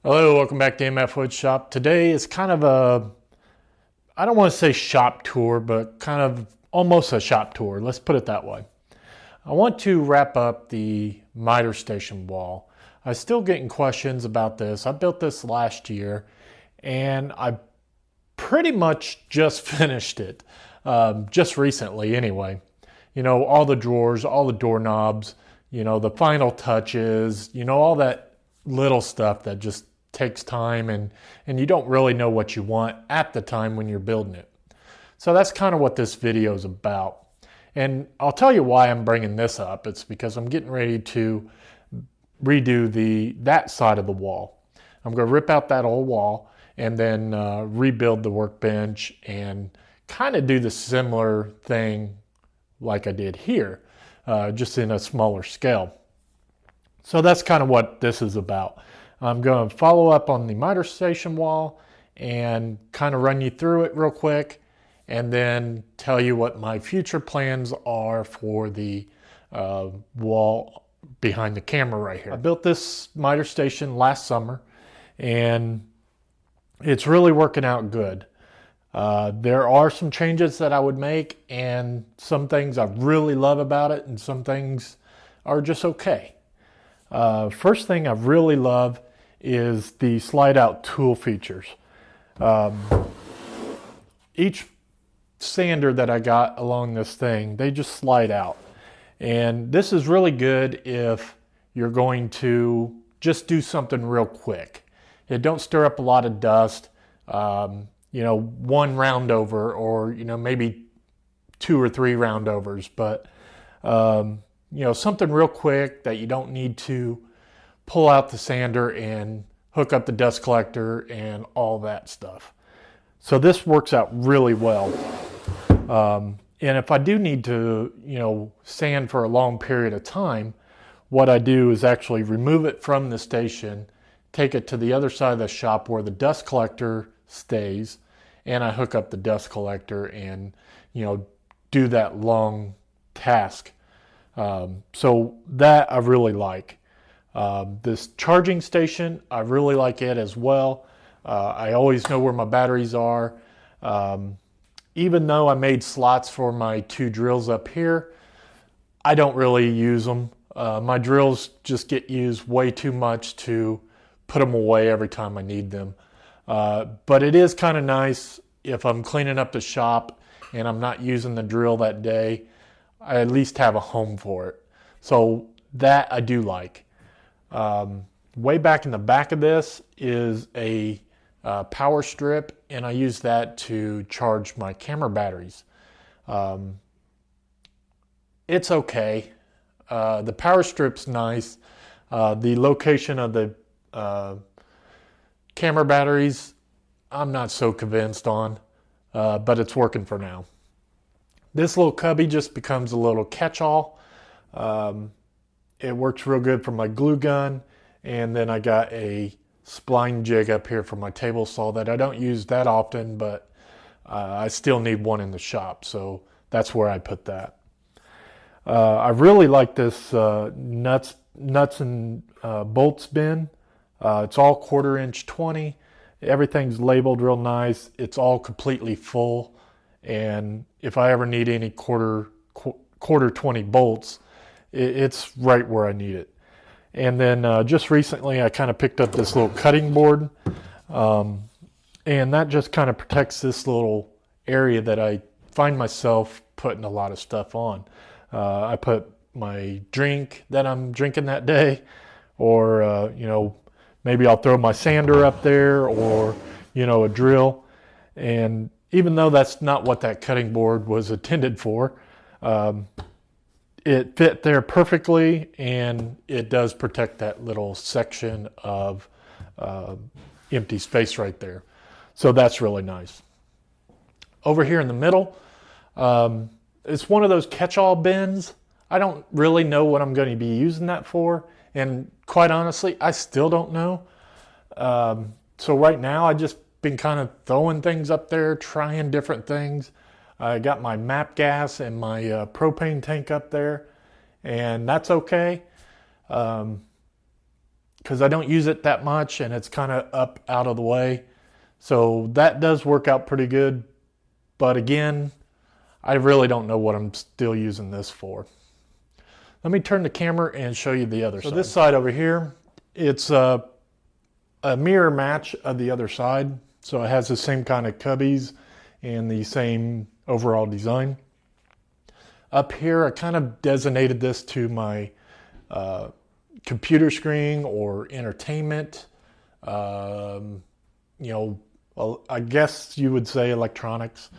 Hello, welcome back to MFWoodShop. Today is kind of I don't want to say shop tour, but kind of almost a shop tour. Let's put it that way. I want to wrap up the miter station wall. I'm still getting questions about this. I built this last year and I pretty much just finished it, just recently anyway. You know, all the drawers, all the doorknobs, you know, the final touches, you know, all that little stuff that just takes time and you don't really know what you want at the time when you're building it. So that's kind of what this video is about. And I'll tell you why I'm bringing this up. It's because I'm getting ready to redo that side of the wall. I'm going to rip out that old wall and then rebuild the workbench and kind of do the similar thing like I did here, just in a smaller scale. So that's kind of what this is about. I'm going to follow up on the miter station wall and kind of run you through it real quick and then tell you what my future plans are for the wall behind the camera right here. I built this miter station last summer and it's really working out good. There are some changes that I would make and some things I really love about it and some things are just okay. First thing I really love is the slide out tool features. Each sander that I got along this thing, they just slide out. And this is really good if you're going to just do something real quick. It don't stir up a lot of dust, you know, one round over or, you know, maybe 2 or 3 round overs, but you know, something real quick that you don't need to pull out the sander and hook up the dust collector and all that stuff. So this works out really well. And if I do need to, you know, sand for a long period of time, what I do is actually remove it from the station, take it to the other side of the shop where the dust collector stays, and I hook up the dust collector and, you know, do that long task. So that I really like. This charging station, I really like it as well. I always know where my batteries are. Even though I made slots for my 2 drills up here, I don't really use them. My drills just get used way too much to put them away every time I need them. But it is kind of nice if I'm cleaning up the shop and I'm not using the drill that day, I at least have a home for it. So that I do like. Way back in the back of this is a power strip, and I use that to charge my camera batteries. It's okay. The power strip's nice. The location of the camera batteries, I'm not so convinced on, but it's working for now. This little cubby just becomes a little catch-all. It works real good for my glue gun, and then I got a spline jig up here for my table saw that I don't use that often, but I still need one in the shop, so that's where I put that. I really like this nuts and bolts bin. It's all 1/4 inch 20. Everything's labeled real nice. It's all completely full, and if I ever need any quarter 20 bolts, it's right where I need it. And then just recently I kind of picked up this little cutting board, and that just kind of protects this little area that I find myself putting a lot of stuff on. I put my drink that I'm drinking that day, or you know, maybe I'll throw my sander up there, or you know, a drill. And even though that's not what that cutting board was intended for, it fit there perfectly, and it does protect that little section of empty space right there. So that's really nice. Over here in the middle, it's one of those catch-all bins. I don't really know what I'm going to be using that for, and quite honestly, I still don't know. So right now, I've just been kind of throwing things up there, trying different things. I got my MAP gas and my propane tank up there, and that's okay. because I don't use it that much and it's kind of up out of the way. So that does work out pretty good. But again, I really don't know what I'm still using this for. Let me turn the camera and show you the other side. So this side over here, it's a mirror match of the other side. So it has the same kind of cubbies and the same overall design. Up here, I kind of designated this to my computer screen or entertainment. You know, I guess you would say electronics.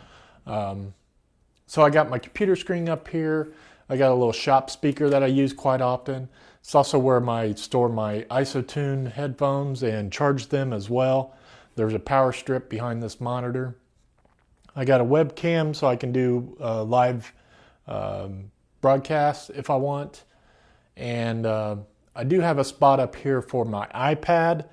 So I got my computer screen up here. I got a little shop speaker that I use quite often. It's also where I store my IsoTune headphones and charge them as well. There's a power strip behind this monitor. I got a webcam so I can do live broadcasts if I want. And I do have a spot up here for my iPad,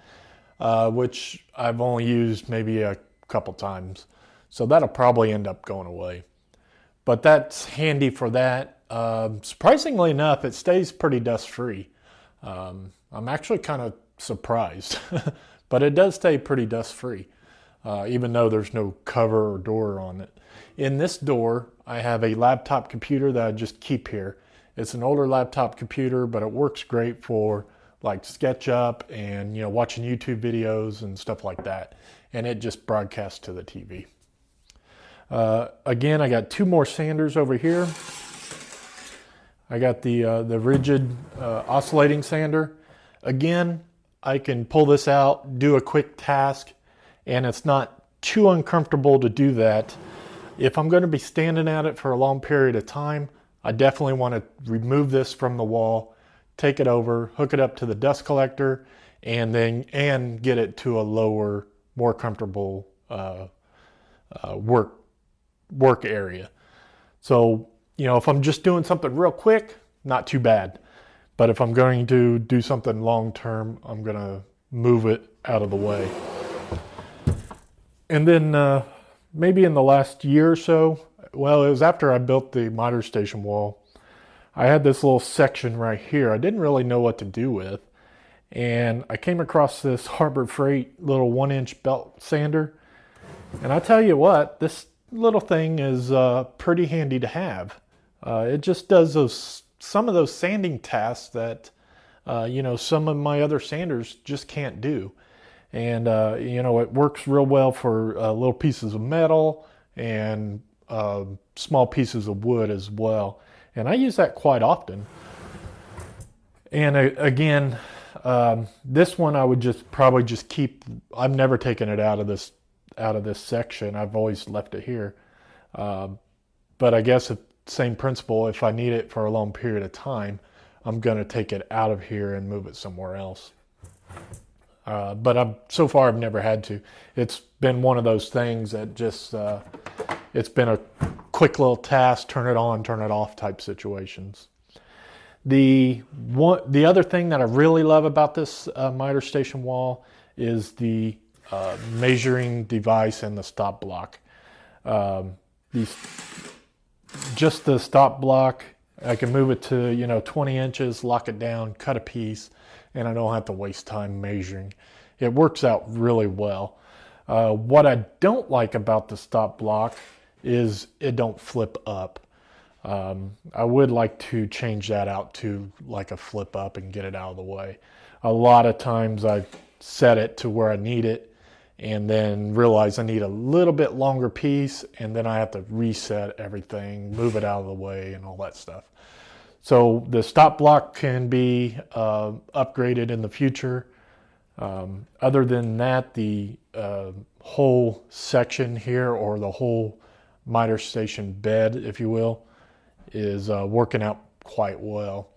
which I've only used maybe a couple times. So that'll probably end up going away. But that's handy for that. Surprisingly enough, it stays pretty dust-free. I'm actually kind of surprised, but it does stay pretty dust-free, even though there's no cover or door on it. In this door, I have a laptop computer that I just keep here. It's an older laptop computer, but it works great for like SketchUp and watching YouTube videos and stuff like that. And it just broadcasts to the TV. Again, I got two more sanders over here. I got the rigid oscillating sander. Again, I can pull this out, do a quick task, and it's not too uncomfortable to do that. If I'm going to be standing at it for a long period of time, I definitely want to remove this from the wall, take it over, hook it up to the dust collector, and get it to a lower, more comfortable work area. So, if I'm just doing something real quick, not too bad. But if I'm going to do something long term, I'm going to move it out of the way. And then maybe in the last year or so, well, it was after I built the miter station wall, I had this little section right here I didn't really know what to do with. And I came across this Harbor Freight little 1-inch belt sander. And I tell you what, this little thing is pretty handy to have. It just does some of those sanding tasks that some of my other sanders just can't do. And it works real well for little pieces of metal and small pieces of wood as well. And I use that quite often. And again, this one I would probably just keep. I've never taken it out of this section. I've always left it here. But I guess same principle. If I need it for a long period of time, I'm going to take it out of here and move it somewhere else. But so far I've never had to. It's been one of those things that just it's been a quick little task, turn it on, turn it off type situations. The other thing that I really love about this miter station wall is the measuring device and the stop block. Just the stop block, I can move it to 20 inches, lock it down, cut a piece, and I don't have to waste time measuring. It works out really well. What I don't like about the stop block is it don't flip up. I would like to change that out to like a flip up and get it out of the way. A lot of times I set it to where I need it and then realize I need a little bit longer piece, and then I have to reset everything, move it out of the way and all that stuff. So the stop block can be upgraded in the future. Other than that, the whole section here, or the whole miter station bed, if you will, is working out quite well.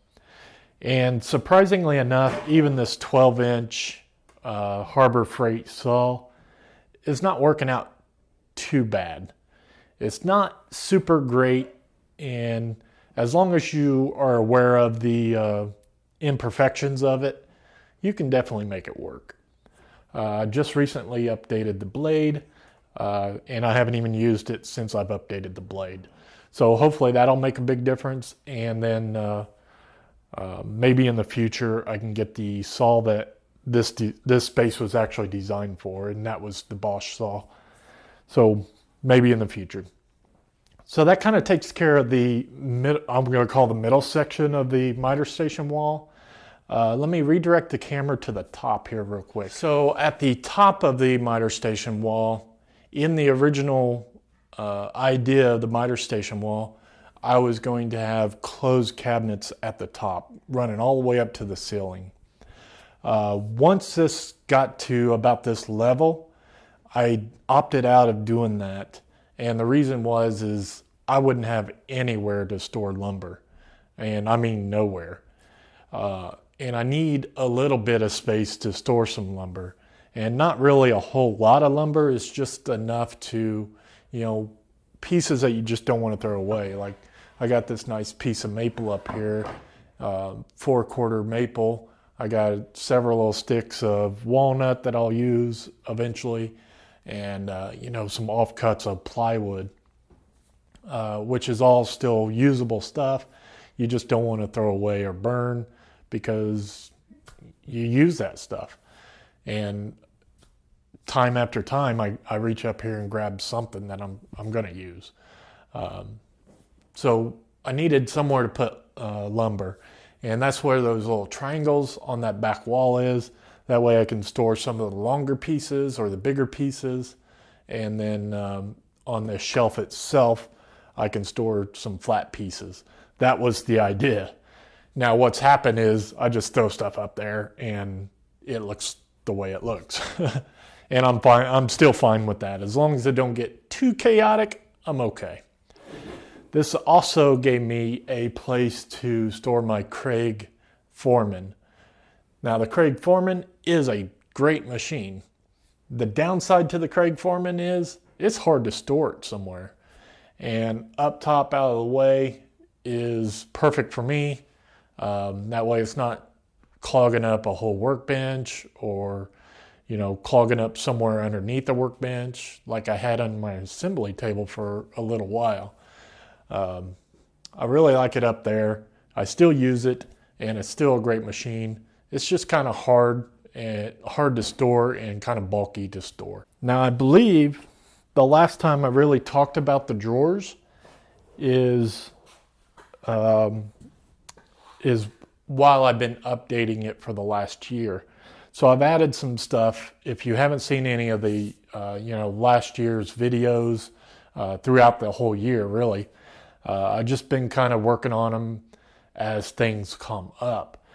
And surprisingly enough, even this 12-inch Harbor Freight saw is not working out too bad. It's not super great, and as long as you are aware of the imperfections of it, you can definitely make it work. Just recently updated the blade, and I haven't even used it since I've updated the blade. So hopefully that'll make a big difference, and then maybe in the future I can get the saw that this space was actually designed for, and that was the Bosch saw. So maybe in the future. So that kind of takes care of the I'm going to call the middle section of the miter station wall. Let me redirect the camera to the top here real quick. So at the top of the miter station wall, in the original idea of the miter station wall, I was going to have closed cabinets at the top, running all the way up to the ceiling. Once this got to about this level, I opted out of doing that. And the reason is I wouldn't have anywhere to store lumber. And I mean nowhere. And I need a little bit of space to store some lumber. And not really a whole lot of lumber. It's just enough to, pieces that you just don't want to throw away. Like I got this nice piece of maple up here, 4/4 maple. I got several little sticks of walnut that I'll use eventually. And, some offcuts of plywood, which is all still usable stuff. You just don't want to throw away or burn because you use that stuff. And time after time, I reach up here and grab something that I'm going to use. So I needed somewhere to put lumber. And that's where those little triangles on that back wall is. That way I can store some of the longer pieces or the bigger pieces. And then on the shelf itself, I can store some flat pieces. That was the idea. Now what's happened is I just throw stuff up there and it looks the way it looks. And I'm fine. I'm still fine with that. As long as it don't get too chaotic, I'm okay. This also gave me a place to store my Craig Foreman. Now the Craig Foreman is a great machine. The downside to the Craig Foreman is it's hard to store it somewhere. And up top out of the way is perfect for me. That way it's not clogging up a whole workbench or, clogging up somewhere underneath the workbench like I had on my assembly table for a little while. I really like it up there. I still use it and it's still a great machine. It's just kind of hard to store and kind of bulky to store. Now I believe the last time I really talked about the drawers is while I've been updating it for the last year. So I've added some stuff. If you haven't seen any of the last year's videos throughout the whole year, really, I've just been kind of working on them as things come up.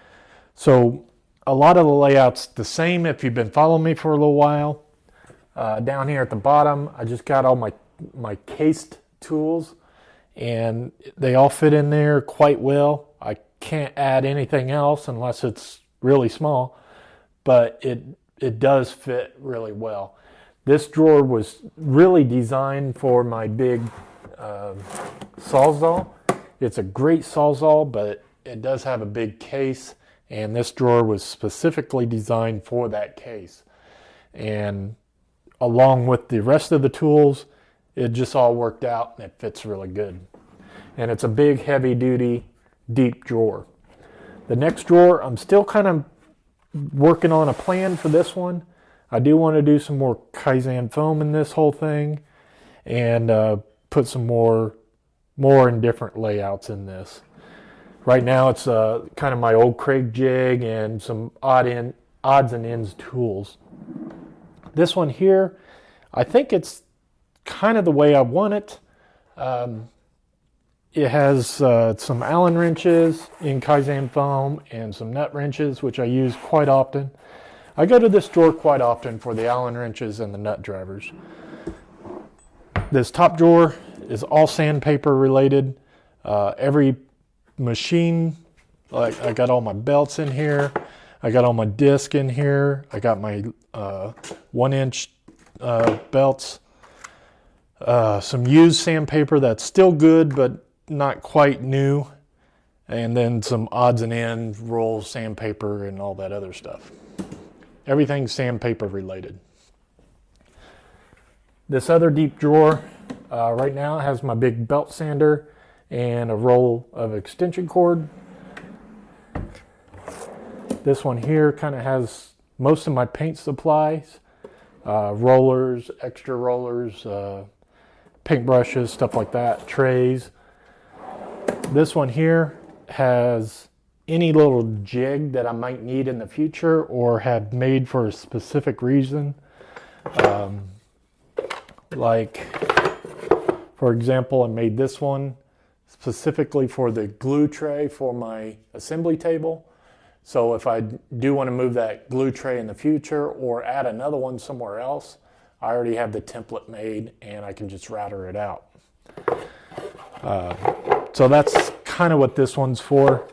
So a lot of the layout's the same if you've been following me for a little while. Down here at the bottom, I just got all my cased tools and they all fit in there quite well. I can't add anything else unless it's really small, but it does fit really well. This drawer was really designed for my big Sawzall. It's a great Sawzall, but it does have a big case, and this drawer was specifically designed for that case. And along with the rest of the tools, it just all worked out and it fits really good. And it's a big, heavy-duty, deep drawer. The next drawer, I'm still kind of working on a plan for this one. I do want to do some more Kaizen foam in this whole thing and put some more and different layouts in this. Right now it's kind of my old Craig jig and some odds and ends tools. This one here, I think it's kind of the way I want it. It has some Allen wrenches in Kaizen foam and some nut wrenches, which I use quite often. I go to this drawer quite often for the Allen wrenches and the nut drivers. This top drawer is all sandpaper related. Every machine, like I got all my belts in here. I got all my disc in here. I got my 1-inch belts. Some used sandpaper that's still good, but not quite new. And then some odds and ends, roll sandpaper and all that other stuff. Everything's sandpaper related. This other deep drawer right now has my big belt sander and a roll of extension cord. This one here kind of has most of my paint supplies, rollers, extra rollers, paint brushes, stuff like that, trays. This one here has any little jig that I might need in the future or have made for a specific reason. Like, for example, I made this one specifically for the glue tray for my assembly table. So if I do want to move that glue tray in the future or add another one somewhere else, I already have the template made and I can just router it out. So that's kind of what this one's for.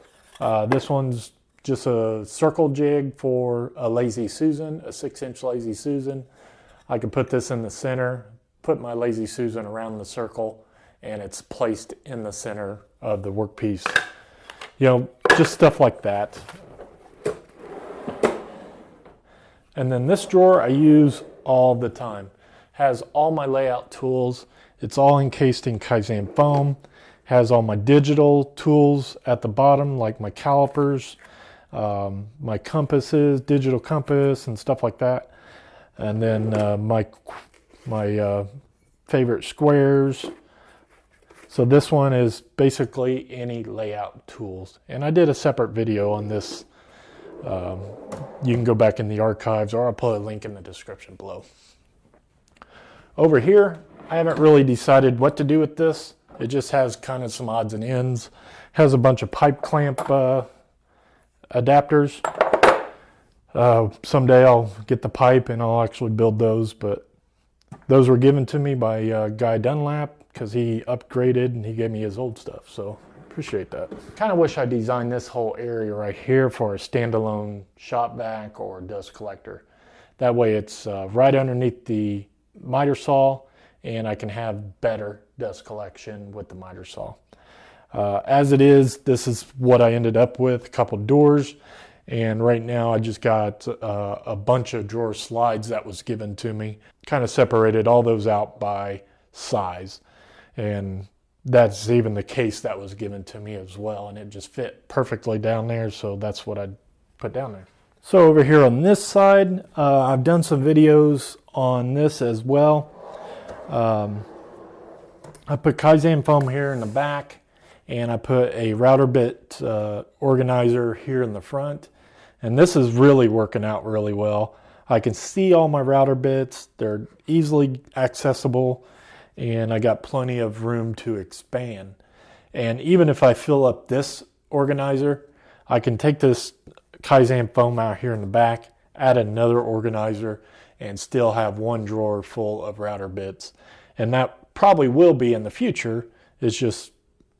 This one's just a circle jig for a Lazy Susan, a 6-inch Lazy Susan. I can put this in the center, put my Lazy Susan around the circle, and it's placed in the center of the workpiece. You know, just stuff like that. And then this drawer I use all the time. Has all my layout tools. It's all encased in Kaizen foam. Has all my digital tools at the bottom, like my calipers, my compasses, digital compass, and stuff like that. And then my favorite squares. So this one is basically any layout tools. And I did a separate video on this. You can go back in the archives, or I'll put a link in the description below. Over here, I haven't really decided what to do with this. It just has kind of some odds and ends. Has a bunch of pipe clamp adapters. Someday I'll get the pipe and I'll actually build those, but those were given to me by Guy Dunlap because he upgraded and he gave me his old stuff, so appreciate that. Kind of wish I designed this whole area right here for a standalone shop vac or dust collector. That way it's right underneath the miter saw and I can have better dust collection with the miter saw. As it is, this is what I ended up with, a couple doors, and right now I just got a bunch of drawer slides that was given to me. Kind of separated all those out by size, and that's even the case that was given to me as well, and it just fit perfectly down there, so that's what I put down there. So over here on this side, I've done some videos on this as well. I put Kaizen foam here in the back, and I put a router bit organizer here in the front, and this is really working out really well. I can see all my router bits, they're easily accessible, and I got plenty of room to expand. And even if I fill up this organizer, I can take this Kaizen foam out here in the back, add another organizer, and still have one drawer full of router bits. And that probably will be in the future. It's just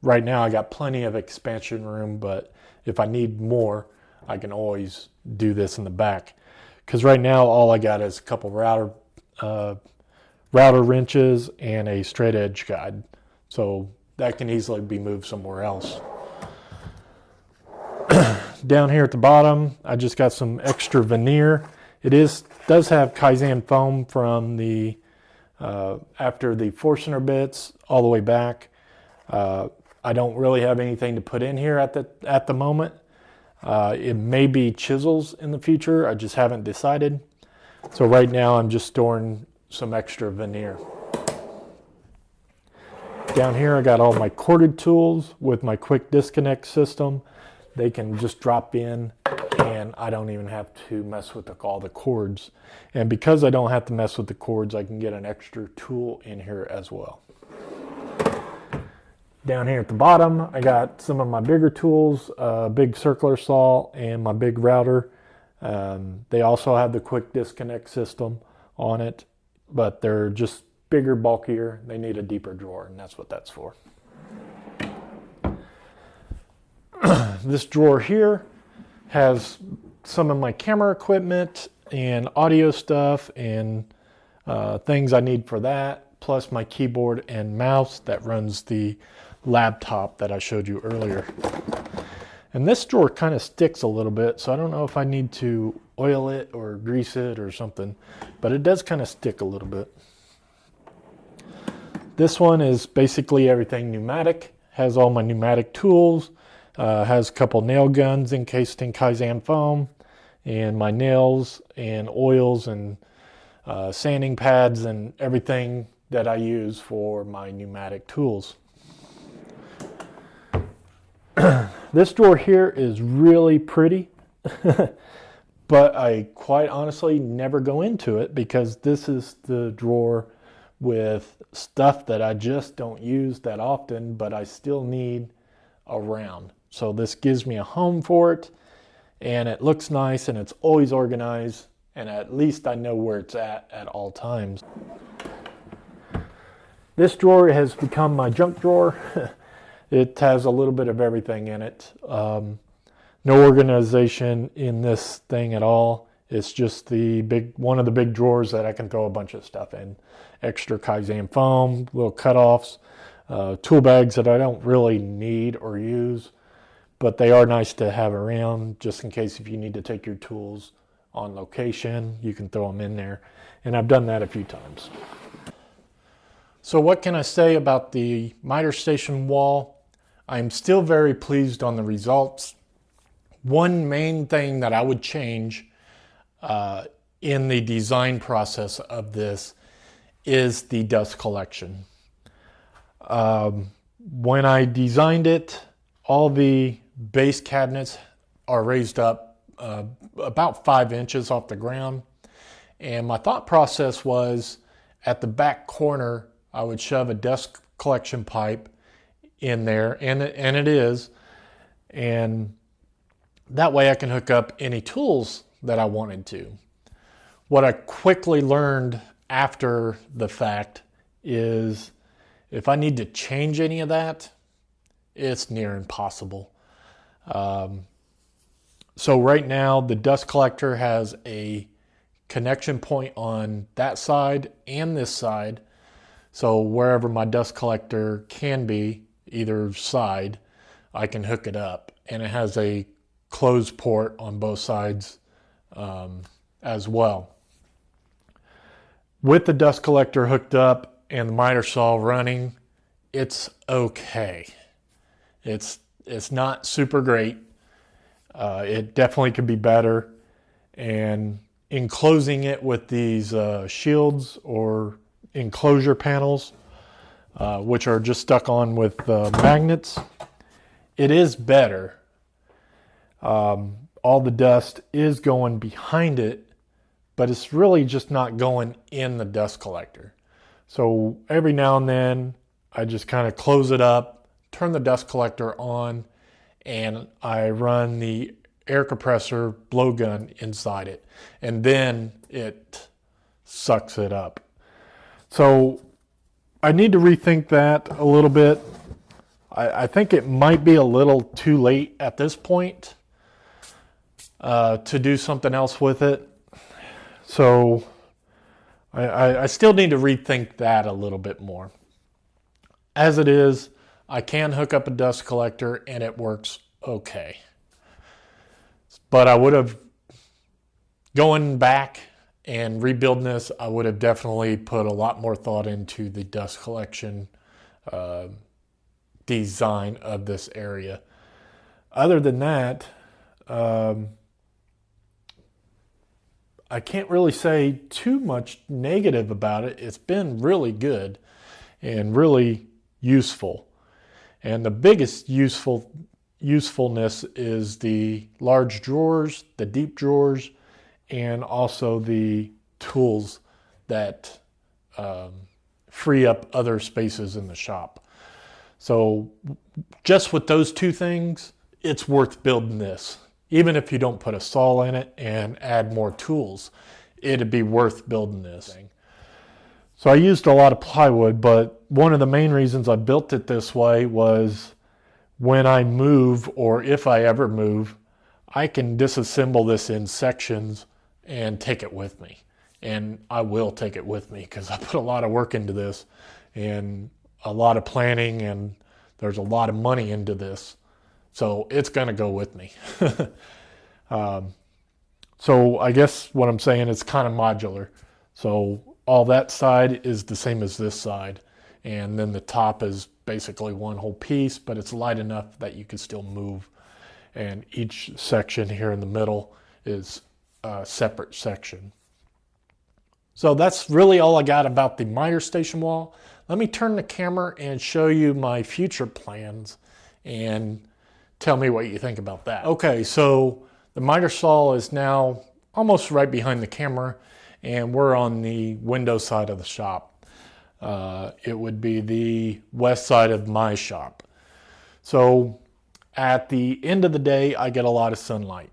right now I got plenty of expansion room, but if I need more, I can always do this in the back. Because right now all I got is a couple router wrenches and a straight edge guide. So that can easily be moved somewhere else. Down here at the bottom, I just got some extra veneer. It does have Kaizen foam from the after the Forstner bits all the way back. I don't really have anything to put in here at the moment. It may be chisels in the future. I just haven't decided. So right now I'm just storing some extra veneer. Down here I got all my corded tools with my quick disconnect system. They can just drop in and I don't even have to mess with all the cords. And because I don't have to mess with the cords, I can get an extra tool in here as well. Down here at the bottom, I got some of my bigger tools, a big circular saw and my big router. They also have the quick disconnect system on it, but they're just bigger, bulkier. They need a deeper drawer, and that's what that's for. This drawer here has some of my camera equipment and audio stuff and things I need for that, plus my keyboard and mouse that runs the laptop that I showed you earlier. And this drawer kind of sticks a little bit, so I don't know if I need to oil it or grease it or something, but it does kind of stick a little bit. This one is basically everything pneumatic, has all my pneumatic tools, has a couple nail guns encased in Kaizen foam, and my nails and oils and sanding pads and everything that I use for my pneumatic tools. This drawer here is really pretty, but I quite honestly never go into it because this is the drawer with stuff that I just don't use that often, but I still need around. So this gives me a home for it, and it looks nice and it's always organized, and at least I know where it's at all times. This drawer has become my junk drawer. It has a little bit of everything in it. No organization in this thing at all. It's just one of the big drawers that I can throw a bunch of stuff in. Extra Kaizen foam, little cutoffs, tool bags that I don't really need or use, but they are nice to have around just in case if you need to take your tools on location, you can throw them in there. And I've done that a few times. So what can I say about the miter station wall? I'm still very pleased on the results. One main thing that I would change in the design process of this is the dust collection. When I designed it, all the base cabinets are raised up about 5 inches off the ground. And my thought process was at the back corner, I would shove a dust collection pipe in there, and it is, and that way I can hook up any tools that I wanted to. What I quickly learned after the fact is if I need to change any of that, it's near impossible. So right now the dust collector has a connection point on that side and this side. So wherever my dust collector can be, either side, I can hook it up. And it has a closed port on both sides as well. With the dust collector hooked up and the miter saw running, it's okay. It's not super great. It definitely could be better. And enclosing it with these shields or enclosure panels, which are just stuck on with magnets, it is better. All the dust is going behind it, but it's really just not going in the dust collector. So every now and then I just kind of close it up, turn the dust collector on, and I run the air compressor blowgun inside it, and then it sucks it up. So I need to rethink that a little bit. I think it might be a little too late at this point to do something else with it. So I still need to rethink that a little bit more. As it is, I can hook up a dust collector and it works okay. But I would have, going back and rebuilding this, I would have definitely put a lot more thought into the dust collection design of this area. Other than that, I can't really say too much negative about it. It's been really good and really useful. And the biggest usefulness is the large drawers, the deep drawers, and also the tools that free up other spaces in the shop. So just with those two things, it's worth building this. Even if you don't put a saw in it and add more tools, it'd be worth building this thing. So I used a lot of plywood, but one of the main reasons I built it this way was when I move, or if I ever move, I can disassemble this in sections and take it with me. And I will take it with me because I put a lot of work into this and a lot of planning, and there's a lot of money into this. So it's going to go with me. So I guess what I'm saying is kind of modular. So all that side is the same as this side. And then the top is basically one whole piece, but it's light enough that you can still move. And each section here in the middle is separate section. So that's really all I got about the miter station wall. Let me turn the camera and show you my future plans and tell me what you think about that. Okay, so the miter saw is now almost right behind the camera, and we're on the window side of the shop. It would be the west side of my shop. So at the end of the day, I get a lot of sunlight,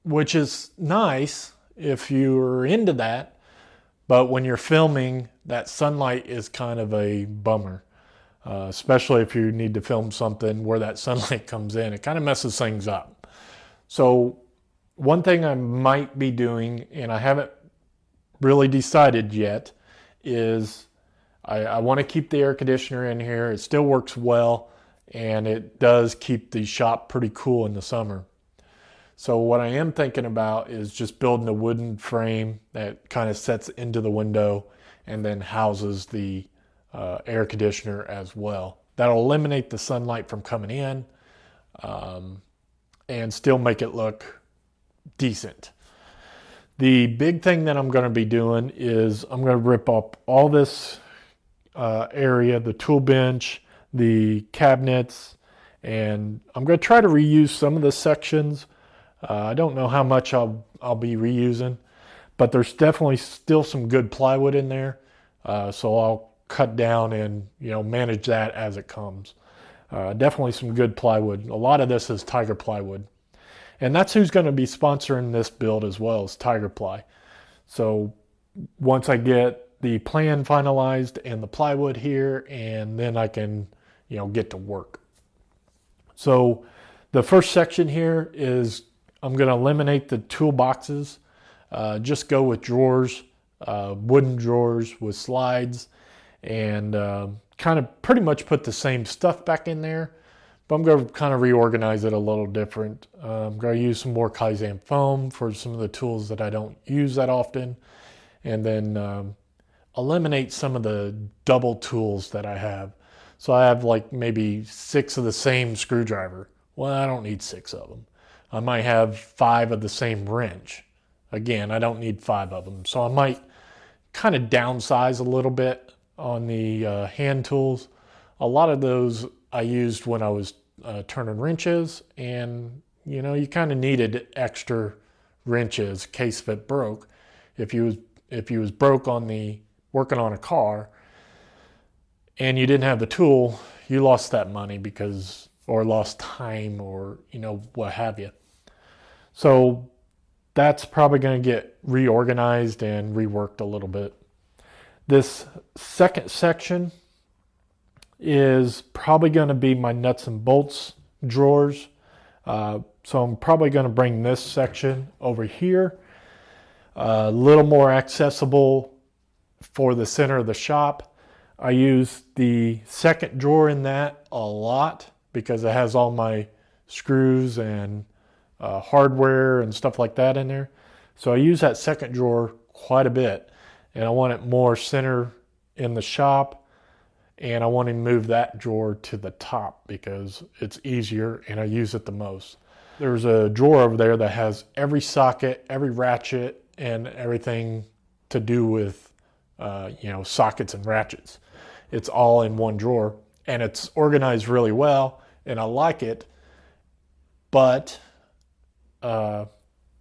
which is nice if you're into that, but when you're filming, that sunlight is kind of a bummer, especially if you need to film something where that sunlight comes in. It kind of messes things up. So one thing I might be doing, and I haven't really decided yet, is I want to keep the air conditioner in here. It still works well, and it does keep the shop pretty cool in the summer. So what I am thinking about is just building a wooden frame that kind of sets into the window and then houses the air conditioner as well. That'll eliminate the sunlight from coming in and still make it look decent. The big thing that I'm going to be doing is I'm going to rip up all this area, the tool bench, the cabinets, and I'm going to try to reuse some of the sections. I don't know how much I'll be reusing, but there's definitely still some good plywood in there. So I'll cut down and manage that as it comes. Definitely some good plywood. A lot of this is Tiger plywood. And that's who's going to be sponsoring this build as well, as Tiger Ply. So once I get the plan finalized and the plywood here, and then I can get to work. So the first section here is I'm going to eliminate the toolboxes, just go with drawers, wooden drawers with slides, and kind of pretty much put the same stuff back in there, but I'm going to kind of reorganize it a little different. I'm going to use some more Kaizen foam for some of the tools that I don't use that often, and then eliminate some of the double tools that I have. So I have like maybe 6 of the same screwdriver. Well, I don't need 6 of them. I might have 5 of the same wrench. Again, I don't need 5 of them. So I might kind of downsize a little bit on the hand tools. A lot of those I used when I was turning wrenches, and you kind of needed extra wrenches in case if it broke. If you was broke on the working on a car and you didn't have the tool, you lost that money or lost time, or what have you. So that's probably going to get reorganized and reworked a little bit. This second section is probably going to be my nuts and bolts drawers. So I'm probably going to bring this section over here, a little more accessible for the center of the shop. I use the second drawer in that a lot because it has all my screws and hardware and stuff like that in there. So I use that second drawer quite a bit, and I want it more center in the shop, and I want to move that drawer to the top because it's easier and I use it the most. There's a drawer over there that has every socket, every ratchet, and everything to do with sockets and ratchets. It's all in one drawer, and it's organized really well, and I like it, but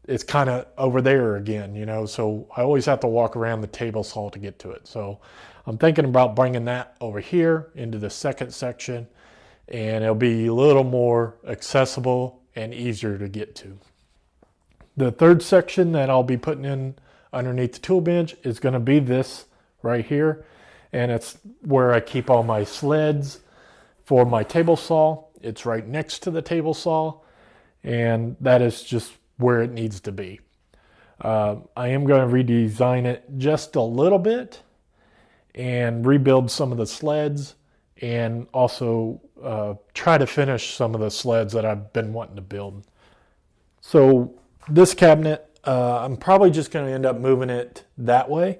it's kind of over there again, so I always have to walk around the table saw to get to it. So I'm thinking about bringing that over here into the second section, and it'll be a little more accessible and easier to get to. The third section that I'll be putting in underneath the tool bench is going to be this right here, and it's where I keep all my sleds for my table saw. It's right next to the table saw, and that is just where it needs to be. I am going to redesign it just a little bit and rebuild some of the sleds, and also try to finish some of the sleds that I've been wanting to build. So this cabinet, I'm probably just going to end up moving it that way.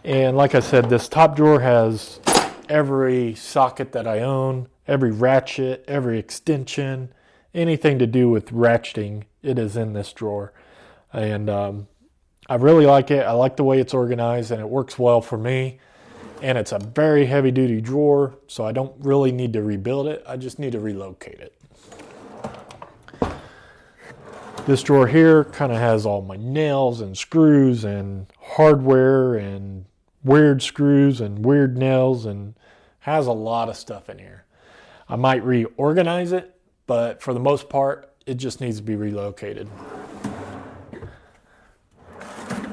And like I said, this top drawer has every socket that I own, every ratchet, every extension, anything to do with ratcheting it is in this drawer. And I really like it. I like the way it's organized, and it works well for me. And it's a very heavy duty drawer, so I don't really need to rebuild it. I just need to relocate it. This drawer here kind of has all my nails and screws and hardware and weird screws and weird nails, and has a lot of stuff in here. I might reorganize it, but for the most part, it just needs to be relocated.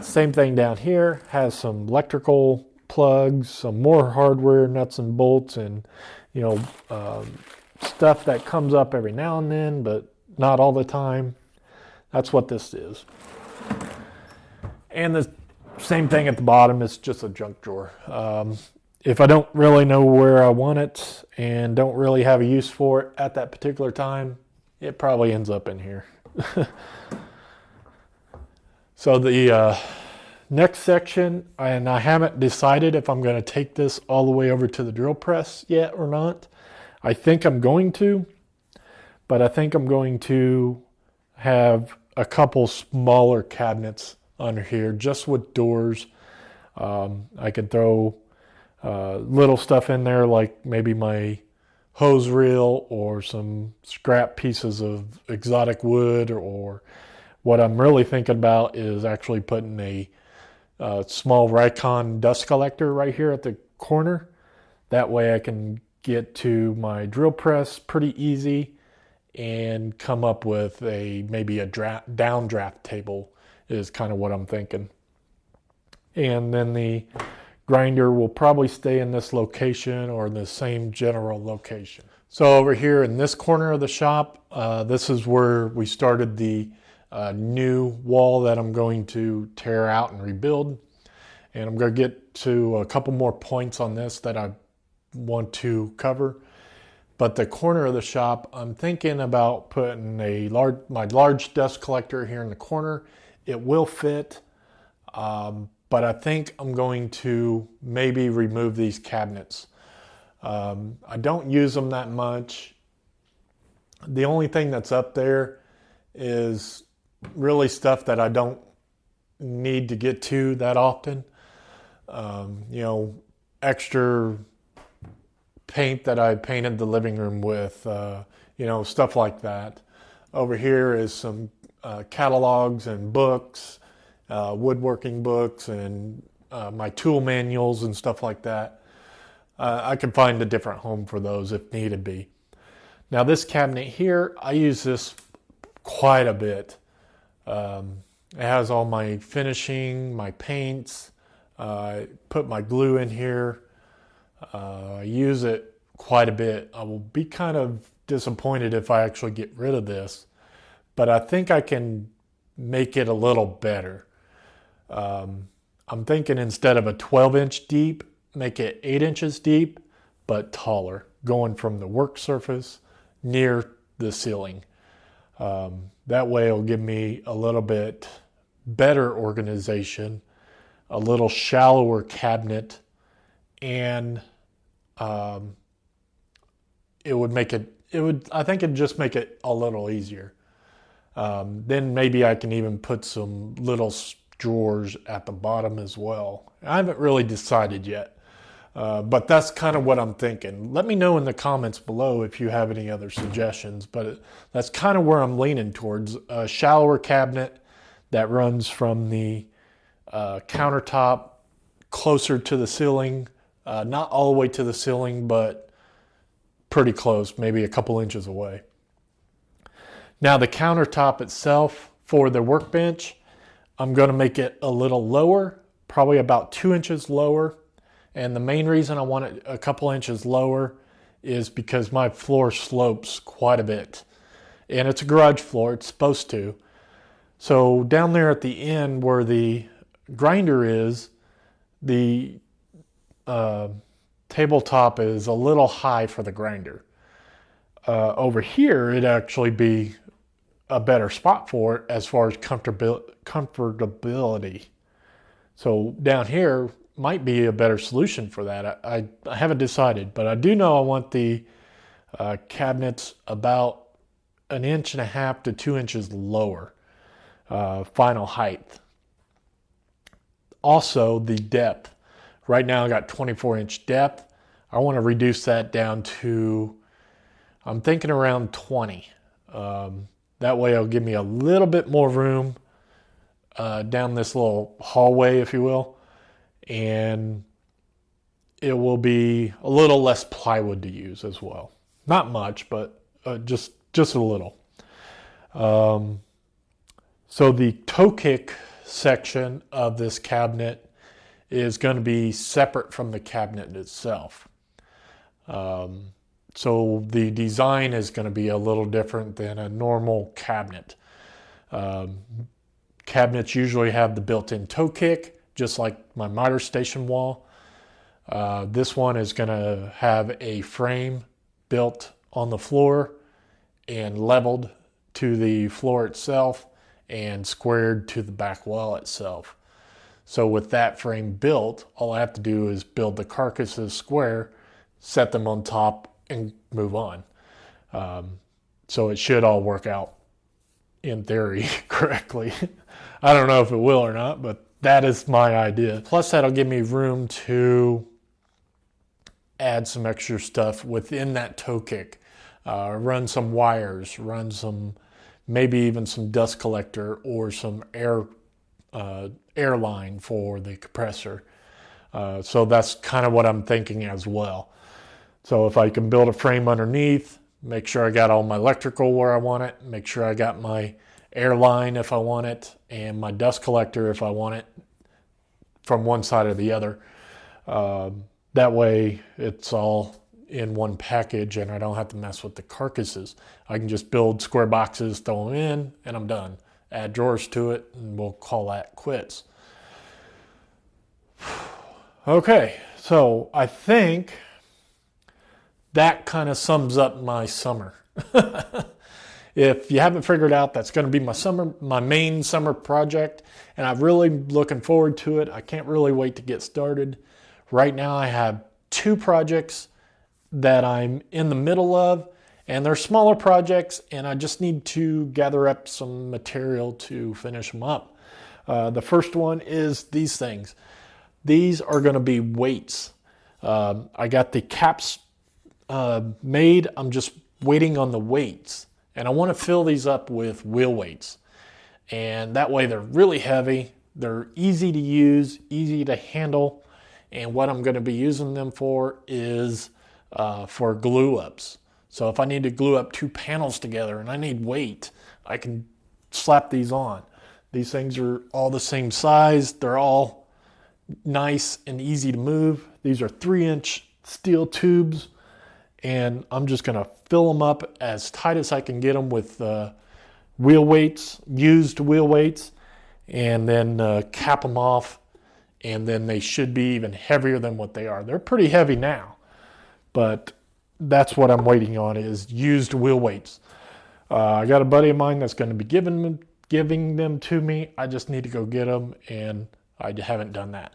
Same thing down here, has some electrical plugs, some more hardware, nuts and bolts, and stuff that comes up every now and then, but not all the time. That's what this is. And the same thing at the bottom, it's just a junk drawer. If I don't really know where I want it and don't really have a use for it at that particular time, it probably ends up in here. So the next section, and I haven't decided if I'm going to take this all the way over to the drill press yet or not. I think I'm going to, but I think I'm going to have a couple smaller cabinets under here just with doors. I could throw little stuff in there, like maybe my hose reel or some scrap pieces of exotic wood, or what I'm really thinking about is actually putting a small Raycon dust collector right here at the corner. That way I can get to my drill press pretty easy and come up with maybe a downdraft table is kind of what I'm thinking. And then the grinder will probably stay in this location or in the same general location. So over here in this corner of the shop, this is where we started the new wall that I'm going to tear out and rebuild. And I'm going to get to a couple more points on this that I want to cover. But the corner of the shop, I'm thinking about putting my large dust collector here in the corner. It will fit, but I think I'm going to maybe remove these cabinets. I don't use them that much. The only thing that's up there is really stuff that I don't need to get to that often. Extra paint that I painted the living room with, stuff like that. Over here is some catalogs and books, woodworking books, and my tool manuals and stuff like that. I can find a different home for those if needed be. Now this cabinet here, I use this quite a bit. It has all my finishing, my paints. I put my glue in here. I use it quite a bit. I will be kind of disappointed if I actually get rid of this, but I think I can make it a little better. I'm thinking instead of a 12-inch deep, make it 8 inches deep, but taller, going from the work surface near the ceiling. That way it'll give me a little bit better organization, a little shallower cabinet, and I think it'd just make it a little easier. Then maybe I can even put some little drawers at the bottom as well. I haven't really decided yet, but that's kind of what I'm thinking. Let me know in the comments below if you have any other suggestions, but that's kind of where I'm leaning towards. A shallower cabinet that runs from the countertop closer to the ceiling, not all the way to the ceiling, but pretty close, maybe a couple inches away. Now the countertop itself for the workbench, I'm going to make it a little lower, probably about 2 inches lower. And the main reason I want it a couple inches lower is because my floor slopes quite a bit. And it's a garage floor, it's supposed to. So down there at the end where the grinder is, the tabletop is a little high for the grinder. Over here, it'd actually be a better spot for it as far as comfortability. So down here might be a better solution for that. I haven't decided, but I do know I want the cabinets about 1.5 to 2 inches lower, final height. Also, the depth. Right now I got 24-inch depth. I want to reduce that down to, I'm thinking around 20. That way it'll give me a little bit more room down this little hallway, if you will. And it will be a little less plywood to use as well. Not much, but just a little. So the toe kick section of this cabinet is going to be separate from the cabinet itself. So the design is going to be a little different than a normal cabinet. Cabinets usually have the built-in toe kick, just like my miter station wall. This one is going to have a frame built on the floor and leveled to the floor itself and squared to the back wall itself. So with that frame built, all I have to do is build the carcasses square, set them on top, and move on. So it should all work out in theory correctly. I don't know if it will or not, but that is my idea. Plus that'll give me room to add some extra stuff within that toe kick. Run some wires, run some, maybe even some dust collector or some air line for the compressor. So that's kind of what I'm thinking as well. So if I can build a frame underneath, make sure I got all my electrical where I want it, make sure I got my air line if I want it, and my dust collector if I want it from one side or the other. That way it's all in one package and I don't have to mess with the carcasses. I can just build square boxes, throw them in, and I'm done. Add drawers to it and we'll call that quits. Okay, so I think that kind of sums up my summer. If you haven't figured out, that's going to be my main summer project, and I'm really looking forward to it. I can't really wait to get started. Right now I have 2 projects that I'm in the middle of, and they're smaller projects, and I just need to gather up some material to finish them up. The first one is these things. These are going to be weights. I got the caps made. I'm just waiting on the weights, and I want to fill these up with wheel weights, and that way they're really heavy, they're easy to use, easy to handle, and what I'm going to be using them for is for glue ups. So if I need to glue up 2 panels together and I need weight, I can slap these on. These things are all the same size, they're all nice and easy to move. These are 3-inch steel tubes, and I'm just going to fill them up as tight as I can get them with wheel weights, used wheel weights, and then cap them off, and then they should be even heavier than what they are. They're pretty heavy now, but that's what I'm waiting on, is used wheel weights. I got a buddy of mine that's going to be giving them to me. I just need to go get them, and I haven't done that.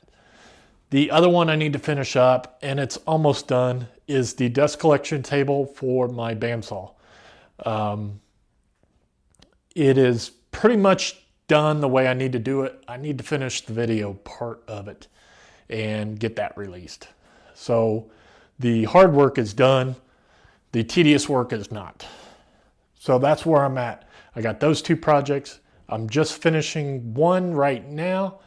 The other one I need to finish up, and it's almost done, is the dust collection table for my bandsaw. It is pretty much done the way I need to do it. I need to finish the video part of it and get that released. So the hard work is done. The tedious work is not. So that's where I'm at. I got those 2 projects. I'm just finishing one right now,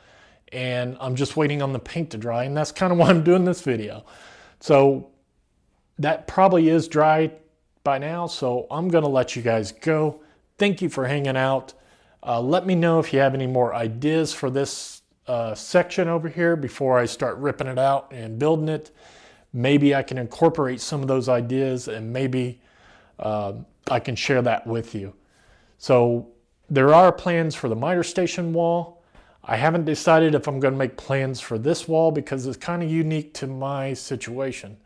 and I'm just waiting on the paint to dry, and that's kind of why I'm doing this video. So that probably is dry by now, so I'm going to let you guys go. Thank you for hanging out. Let me know if you have any more ideas for this section over here before I start ripping it out and building it. Maybe I can incorporate some of those ideas, and maybe I can share that with you. So there are plans for the miter station wall. I haven't decided if I'm going to make plans for this wall because it's kind of unique to my situation.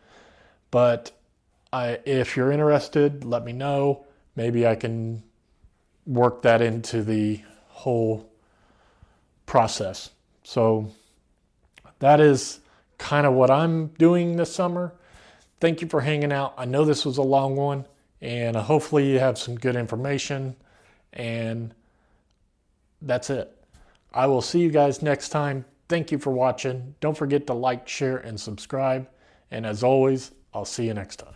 But if you're interested, let me know. Maybe I can work that into the whole process. So that is kind of what I'm doing this summer. Thank you for hanging out. I know this was a long one, And hopefully you have some good information. And that's it. I will see you guys next time. Thank you for watching. Don't forget to like, share, and subscribe. And as always, I'll see you next time.